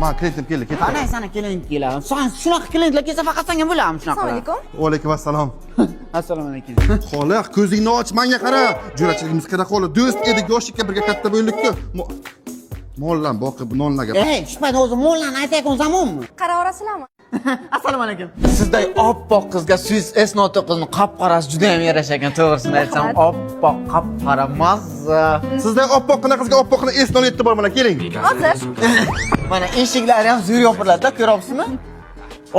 Men klientim keldi, ketdi. Qanday sana klient keladi? Sen shunaqa klientlar kelsa faqat senga bo'ladimi shunaqa? Assalomu alaykum. Va alaykum assalom. Assalomu alaykum. Xoliq, ko'zingni och, menga qara. Jo'rachiligimiz qara qoldi. Do'st edik, yoshlikka birga katta bo'ldik-ku. Mollan boqib nonlarga. Ey, shpayt o'zi mollarni aytayotgan zamonmi? Qara olasizlarmi? Assalomu alaykum. Sizday oppoq qizga Swiss S9ning qop-qorasi juda ham yarashar ekan, to'g'risini aytsam. Oppoq, qop-qora mazza. Sizdan oppoqqina qizga oppoqqina S17 bor, mana keling. Hozir. Mana eshiklari ham zo'r yopiladi-da, ko'ryapsizmi?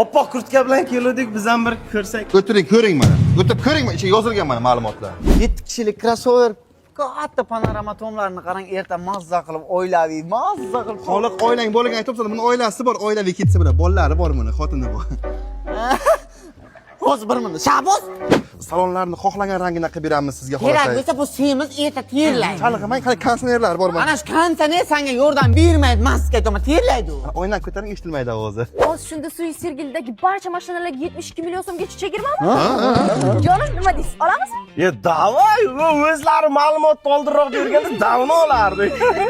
Oppoq kurtka bilan keldik, biz ham bir ko'rsak. O'tiring, ko'ring mana. O'tirib ko'ring, ichiga yozilgan mana ma'lumotlar. 7 kishilik crossover katta panorama tomlarini qarang, erta mazza qilib, oilaviy, mazza qilib. Xoliq oilang bo'lgan aytibsan, buni oilasi bor, oilaviy ketsa bilan, bolalari bor buni, xotini bor. Hozir bir minut. Shaboz. Salonlarni xohlagan rangini qilib beramiz sizga Kerak xohlasangiz. bo'lsa bu semiz erta terlaydi. Chalg'imang, qani konditsionerlar bor mana. Ana shu konditsioner senga yordam bermaydi, maska aytaman, terlaydi u. O'yindan ko'taring eshitilmaydi ovozi. Hozir shunda Swiss Sergelidagi barcha mashinalarga 72 million so'mgacha chegirmami? Jonim, nima deysiz? Olamizmi? Ya davay, o'zlari ma'lumot to'ldirib berganda davni olardi.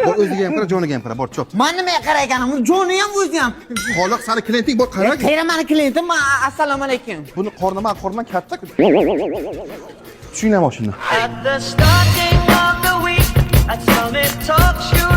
Bor o'ziga ham qara, joniga ham qara, bor chop. Men nimaga qarayganim? Joni ham o'zi ham. Xoliq, seni klienting bor, qara. Qara meni klientim, assalomu alaykum. Buni qornima katta-ku. Tushinglar mashina. At the starting of the week, I saw me talk you